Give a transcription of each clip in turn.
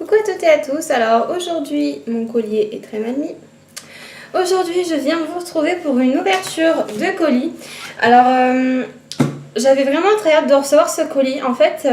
Coucou à toutes et à tous, alors aujourd'hui mon collier est très mal mis. Aujourd'hui je viens vous retrouver pour une ouverture de colis. Alors j'avais vraiment très hâte de recevoir ce colis. En fait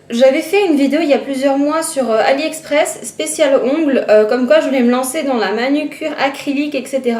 j'avais fait une vidéo il y a plusieurs mois sur AliExpress spécial ongles, comme quoi je voulais me lancer dans la manucure acrylique, etc.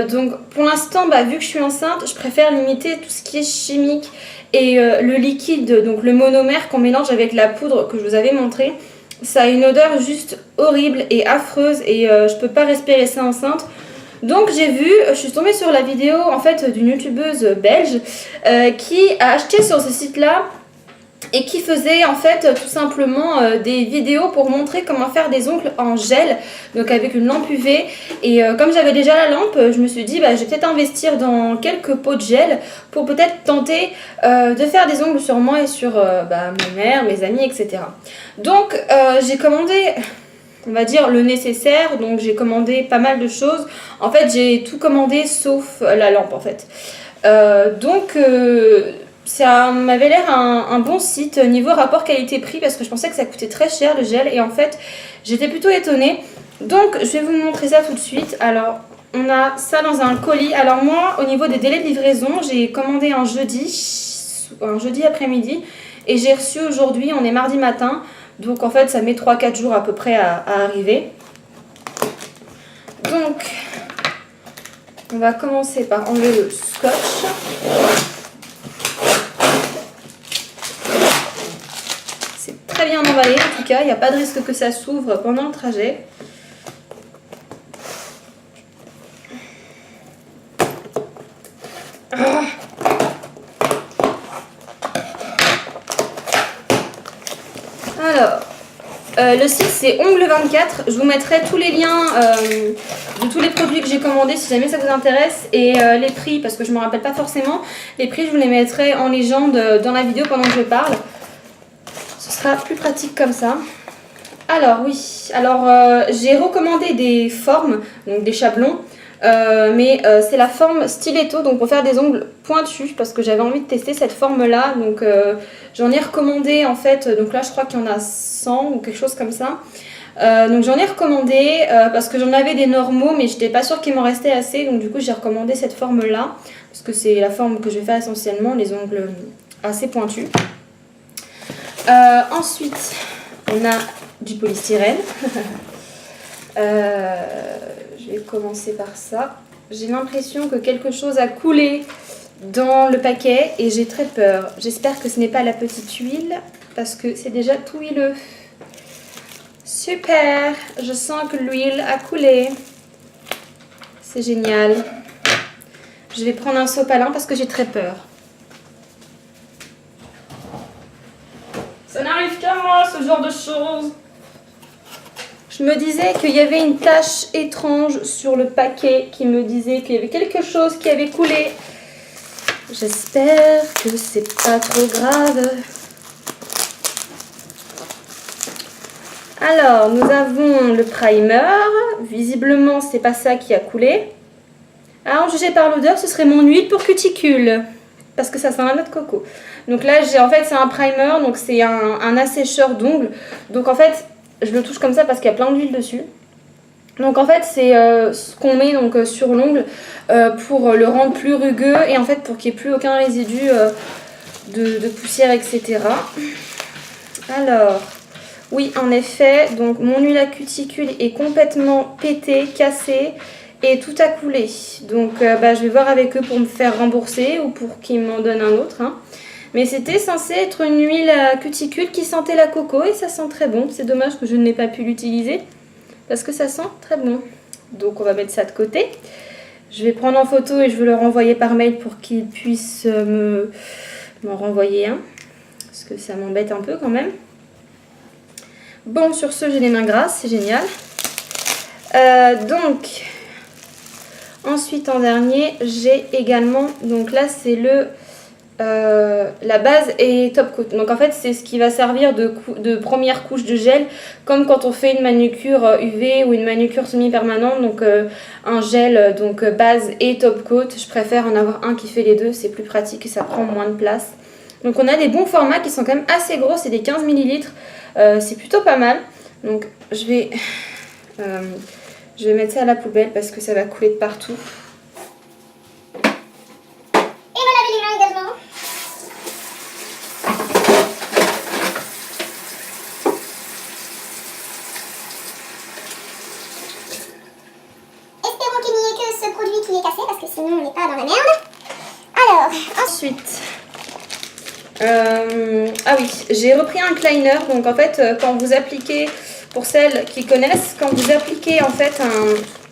Donc pour l'instant, vu que je suis enceinte, je préfère limiter tout ce qui est chimique et le liquide, donc le monomère qu'on mélange avec la poudre que je vous avais montré. Ça a une odeur juste horrible et affreuse et je peux pas respirer ça enceinte. Donc je suis tombée sur la vidéo en fait d'une youtubeuse belge qui a acheté sur ce site là et qui faisait en fait tout simplement des vidéos pour montrer comment faire des ongles en gel, donc avec une lampe UV. Et comme j'avais déjà la lampe, je me suis dit je vais peut-être investir dans quelques pots de gel pour peut-être tenter de faire des ongles sur moi et sur ma mère, mes amis, etc. Donc j'ai commandé, on va dire, le nécessaire. Donc j'ai commandé pas mal de choses. En fait j'ai tout commandé sauf la lampe en fait. Ça m'avait l'air un bon site niveau rapport qualité-prix parce que je pensais que ça coûtait très cher le gel et en fait j'étais plutôt étonnée. Donc je vais vous montrer ça tout de suite. Alors on a ça dans un colis. Alors moi au niveau des délais de livraison, j'ai commandé un jeudi après-midi et j'ai reçu aujourd'hui, on est mardi matin. Donc en fait ça met 3-4 jours à peu près à arriver. Donc on va commencer par enlever le scotch. Très bien emballé en tout cas, il n'y a pas de risque que ça s'ouvre pendant le trajet. Alors, le site c'est Ongle24, je vous mettrai tous les liens de tous les produits que j'ai commandés si jamais ça vous intéresse et les prix parce que je ne me rappelle pas forcément. Les prix je vous les mettrai en légende dans la vidéo pendant que je parle. Ce sera plus pratique comme ça. Alors oui, j'ai recommandé des formes, donc des chablons, mais c'est la forme stiletto, donc pour faire des ongles pointus, parce que j'avais envie de tester cette forme-là, donc j'en ai recommandé en fait, donc là je crois qu'il y en a 100 ou quelque chose comme ça. Donc j'en ai recommandé parce que j'en avais des normaux, mais j'étais pas sûre qu'il m'en restait assez, donc du coup j'ai recommandé cette forme-là, parce que c'est la forme que je vais faire essentiellement, les ongles assez pointus. Ensuite, on a du polystyrène. Je vais commencer par ça. J'ai l'impression que quelque chose a coulé dans le paquet et j'ai très peur. J'espère que ce n'est pas la petite huile parce que c'est déjà tout huileux. Super! Je sens que l'huile a coulé. C'est génial. Je vais prendre un sopalin parce que j'ai très peur. Ça n'arrive qu'à moi, ce genre de choses. Je me disais qu'il y avait une tache étrange sur le paquet qui me disait qu'il y avait quelque chose qui avait coulé. J'espère que c'est pas trop grave. Alors, nous avons le primer. Visiblement, c'est pas ça qui a coulé. Alors, jugé par l'odeur, ce serait mon huile pour cuticule. Parce que ça sent la noix de coco. Donc là, en fait, c'est un primer, donc c'est un assécheur d'ongles. Donc en fait, je le touche comme ça parce qu'il y a plein d'huile dessus. Donc en fait, c'est ce qu'on met donc, sur l'ongle pour le rendre plus rugueux et en fait pour qu'il n'y ait plus aucun résidu de poussière, etc. Alors, oui, en effet, donc mon huile à cuticule est complètement pétée, cassée. Et tout a coulé, donc je vais voir avec eux pour me faire rembourser ou pour qu'ils m'en donnent un autre. Mais c'était censé être une huile à cuticule qui sentait la coco et ça sent très bon. C'est dommage que je n'ai pas pu l'utiliser parce que ça sent très bon. Donc on va mettre ça de côté. Je vais prendre en photo et je vais leur envoyer par mail pour qu'ils puissent m'en renvoyer un. Parce que ça m'embête un peu quand même. Bon, sur ce, j'ai les mains grasses, c'est génial. Ensuite, en dernier, j'ai également, donc là c'est la base et top coat. Donc en fait, c'est ce qui va servir de première couche de gel, comme quand on fait une manucure UV ou une manucure semi-permanente. Donc un gel, donc base et top coat. Je préfère en avoir un qui fait les deux, c'est plus pratique et ça prend moins de place. Donc on a des bons formats qui sont quand même assez gros, c'est des 15 ml. C'est plutôt pas mal. Donc je vais mettre ça à la poubelle parce que ça va couler de partout. Et me laver les mains également. Espérons qu'il n'y ait que ce produit qui est cassé parce que sinon on n'est pas dans la merde. Alors, Ensuite, ah oui, j'ai repris un cleaner. Donc en fait, quand vous appliquez, pour celles qui connaissent, quand vous appliquez en fait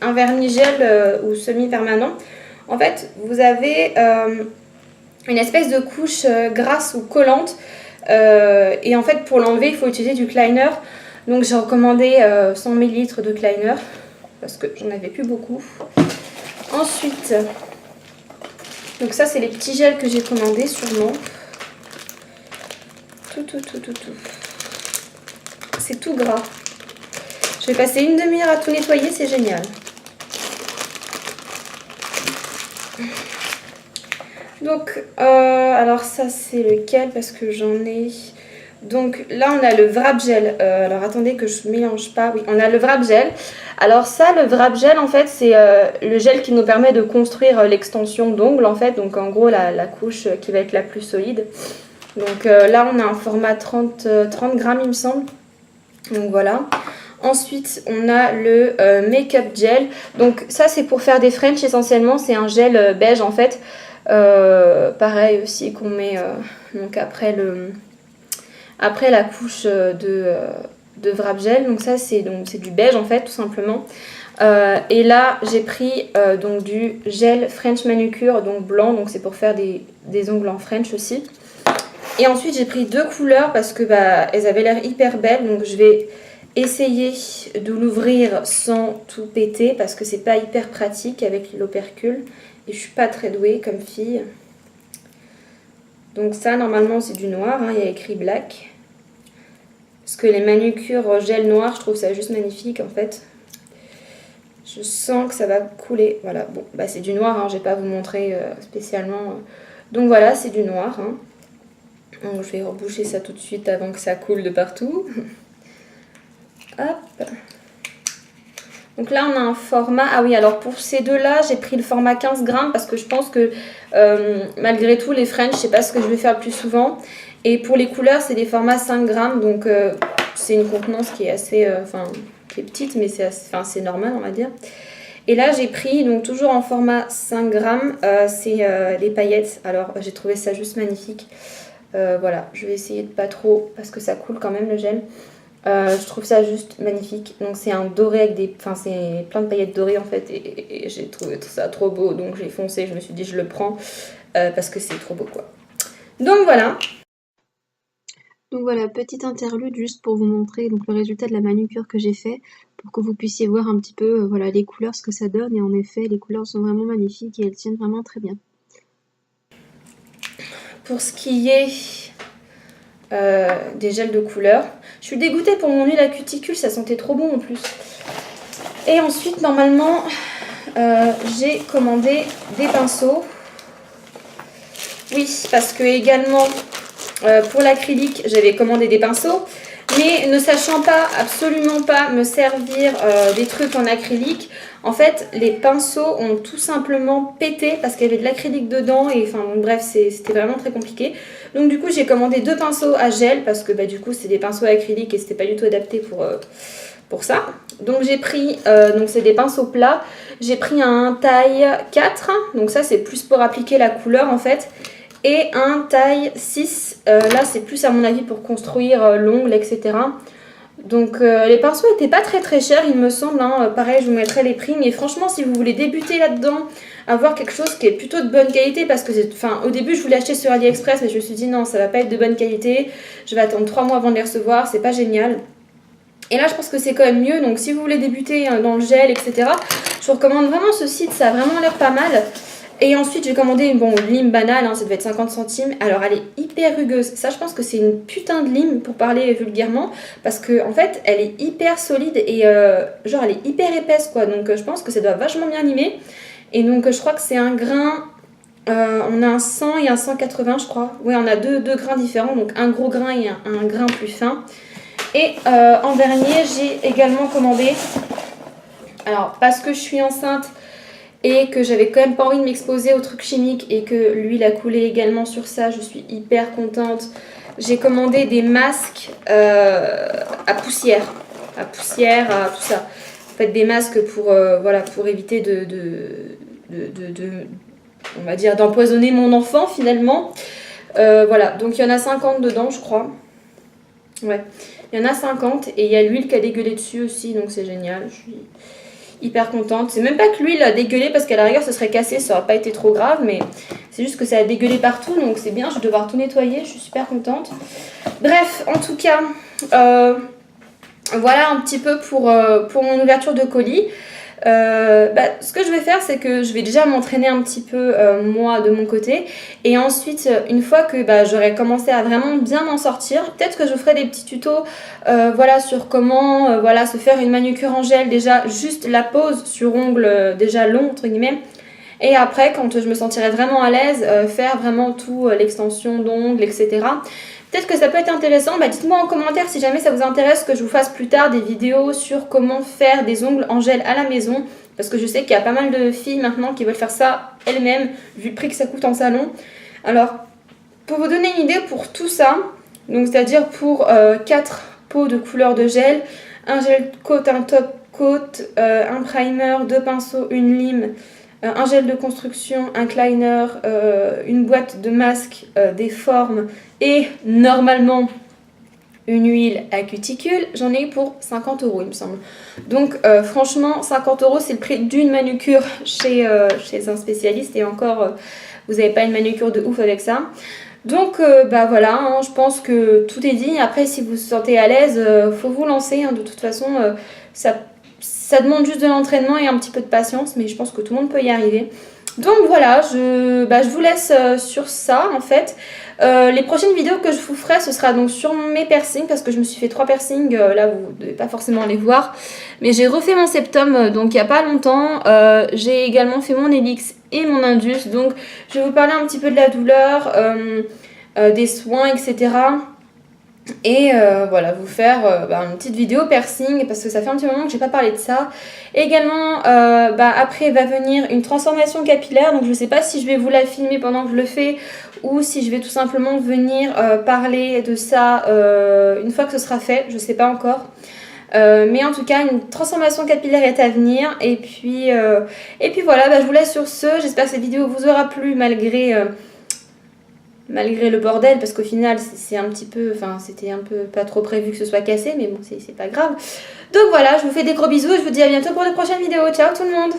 un vernis gel ou semi-permanent, en fait, vous avez une espèce de couche grasse ou collante. Et en fait, pour l'enlever, il faut utiliser du cleaner. Donc j'ai recommandé 100 ml de cleaner parce que j'en avais plus beaucoup. Ensuite, donc ça c'est les petits gels que j'ai commandés sûrement. Tout. C'est tout gras. Je vais passer une demi-heure à tout nettoyer, c'est génial. Donc, alors ça c'est lequel parce que j'en ai... Donc là on a le Vrabgel. Alors attendez que je mélange pas. Oui, on a le Vrabgel. Alors ça, le Vrabgel en fait c'est le gel qui nous permet de construire l'extension d'ongle en fait. Donc en gros la couche qui va être la plus solide. Donc là on a un format 30 grammes il me semble. Donc voilà. Ensuite on a le Make-up Gel. Donc ça c'est pour faire des French essentiellement. C'est un gel beige en fait. Pareil aussi qu'on met donc après la couche de Vrabgel. Donc ça c'est du beige en fait tout simplement. Et là j'ai pris donc du gel French manucure donc blanc. Donc c'est pour faire des ongles en French aussi. Et ensuite j'ai pris deux couleurs parce que elles avaient l'air hyper belles. Donc je vais essayer de l'ouvrir sans tout péter parce que c'est pas hyper pratique avec l'opercule. Et je suis pas très douée comme fille. Donc ça normalement c'est du noir, hein, il y a écrit black. Parce que les manucures gel noir, je trouve ça juste magnifique en fait. Je sens que ça va couler. Voilà, bon, c'est du noir, hein, je vais pas vous montrer spécialement. Donc voilà, c'est du noir. Hein. Donc je vais reboucher ça tout de suite avant que ça coule de partout. Hop. Donc là on a un format, ah oui alors pour ces deux là j'ai pris le format 15 grammes parce que je pense que malgré tout les French c'est pas ce que je vais faire le plus souvent. Et pour les couleurs c'est des formats 5 grammes donc c'est une contenance qui est assez, qui est petite mais c'est normal on va dire. Et là j'ai pris donc toujours en format 5 grammes, c'est les paillettes, alors j'ai trouvé ça juste magnifique. Voilà, je vais essayer de pas trop parce que ça coule quand même le gel. Je trouve ça juste magnifique. Donc c'est un doré avec c'est plein de paillettes dorées en fait et j'ai trouvé tout ça trop beau donc j'ai foncé, je me suis dit je le prends parce que c'est trop beau quoi. Donc voilà. Donc voilà, petite interlude juste pour vous montrer donc le résultat de la manucure que j'ai fait pour que vous puissiez voir un petit peu voilà les couleurs, ce que ça donne. Et en effet les couleurs sont vraiment magnifiques et elles tiennent vraiment très bien. Pour ce qui est des gels de couleur, je suis dégoûtée pour mon huile à cuticule, ça sentait trop bon en plus. Et ensuite normalement j'ai commandé des pinceaux. Oui, parce que également pour l'acrylique j'avais commandé des pinceaux, mais ne sachant pas, absolument pas me servir des trucs en acrylique, en fait les pinceaux ont tout simplement pété parce qu'il y avait de l'acrylique dedans et bref c'était vraiment très compliqué. Donc du coup j'ai commandé deux pinceaux à gel parce que du coup c'est des pinceaux acryliques et c'était pas du tout adapté pour ça. Donc j'ai pris, donc c'est des pinceaux plats, j'ai pris un taille 4, donc ça c'est plus pour appliquer la couleur en fait. Et un taille 6, là c'est plus à mon avis pour construire l'ongle, etc. Donc les pinceaux n'étaient pas très chers il me semble, hein. Pareil je vous mettrai les prix. Mais franchement si vous voulez débuter là-dedans, avoir quelque chose qui est plutôt de bonne qualité, parce que au début je voulais acheter sur AliExpress mais je me suis dit non ça va pas être de bonne qualité, je vais attendre 3 mois avant de les recevoir, c'est pas génial. Et là je pense que c'est quand même mieux, donc si vous voulez débuter dans le gel, etc. je vous recommande vraiment ce site, ça a vraiment l'air pas mal. Et ensuite j'ai commandé une lime banale, hein, ça devait être 50 centimes. Alors elle est hyper rugueuse, ça je pense que c'est une putain de lime pour parler vulgairement. Parce que en fait elle est hyper solide et genre elle est hyper épaisse quoi. Donc je pense que ça doit vachement bien limer. Et donc je crois que c'est un grain On a un 100 et un 180 je crois. Oui, on a deux grains différents, donc un gros grain et un grain plus fin. Et en dernier, j'ai également commandé, alors parce que je suis enceinte et que j'avais quand même pas envie de m'exposer aux trucs chimiques et que l'huile a coulé également sur ça, je suis hyper contente. J'ai commandé des masques à poussière, à tout ça. En fait, des masques pour, voilà, pour éviter on va dire, d'empoisonner mon enfant finalement. Voilà, donc il y en a 50 dedans, je crois. Ouais, il y en a 50 et il y a l'huile qui a dégueulé dessus aussi, donc c'est génial. Je suis hyper contente. C'est même pas que l'huile a dégueulé parce qu'à l'arrière ce serait cassé, ça aurait pas été trop grave, mais c'est juste que ça a dégueulé partout, donc c'est bien, je vais devoir tout nettoyer, je suis super contente. Bref, en tout cas, voilà un petit peu pour mon ouverture de colis. Ce que je vais faire, c'est que je vais déjà m'entraîner un petit peu moi de mon côté, et ensuite une fois que j'aurai commencé à vraiment bien m'en sortir, peut-être que je ferai des petits tutos voilà, sur comment voilà, se faire une manucure en gel, déjà juste la pose sur ongles déjà long entre guillemets, et après quand je me sentirai vraiment à l'aise, faire vraiment tout l'extension d'ongles, etc. Peut-être que ça peut être intéressant, dites-moi en commentaire si jamais ça vous intéresse que je vous fasse plus tard des vidéos sur comment faire des ongles en gel à la maison. Parce que je sais qu'il y a pas mal de filles maintenant qui veulent faire ça elles-mêmes, vu le prix que ça coûte en salon. Alors, pour vous donner une idée pour tout ça, donc c'est-à-dire pour 4 pots de couleur de gel, un gel coat, un top coat, un primer, 2 pinceaux, une lime, un gel de construction, un cleaner, une boîte de masques, des formes et normalement une huile à cuticule, j'en ai eu pour 50 € il me semble. Donc franchement 50 € c'est le prix d'une manucure chez un spécialiste, et encore vous n'avez pas une manucure de ouf avec ça. Donc voilà, hein, je pense que tout est dit. Après si vous vous sentez à l'aise, faut vous lancer, hein, de toute façon ça demande juste de l'entraînement et un petit peu de patience, mais je pense que tout le monde peut y arriver. Donc voilà, je vous laisse sur ça en fait. Les prochaines vidéos que je vous ferai, ce sera donc sur mes piercings, parce que je me suis fait 3 piercings, là vous ne devez pas forcément les voir. Mais j'ai refait mon septum donc il n'y a pas longtemps. J'ai également fait mon hélix et mon indus, donc je vais vous parler un petit peu de la douleur, des soins, etc. Et voilà, vous faire une petite vidéo piercing, parce que ça fait un petit moment que j'ai pas parlé de ça. Également, après va venir une transformation capillaire, donc je sais pas si je vais vous la filmer pendant que je le fais, ou si je vais tout simplement venir parler de ça une fois que ce sera fait, je sais pas encore. Mais en tout cas, une transformation capillaire est à venir. Et puis voilà, je vous laisse sur ce. J'espère que cette vidéo vous aura plu malgré le bordel, parce qu'au final c'est un petit peu, c'était un peu pas trop prévu que ce soit cassé, mais bon c'est pas grave. Donc voilà, je vous fais des gros bisous et je vous dis à bientôt pour de prochaines vidéos. Ciao tout le monde!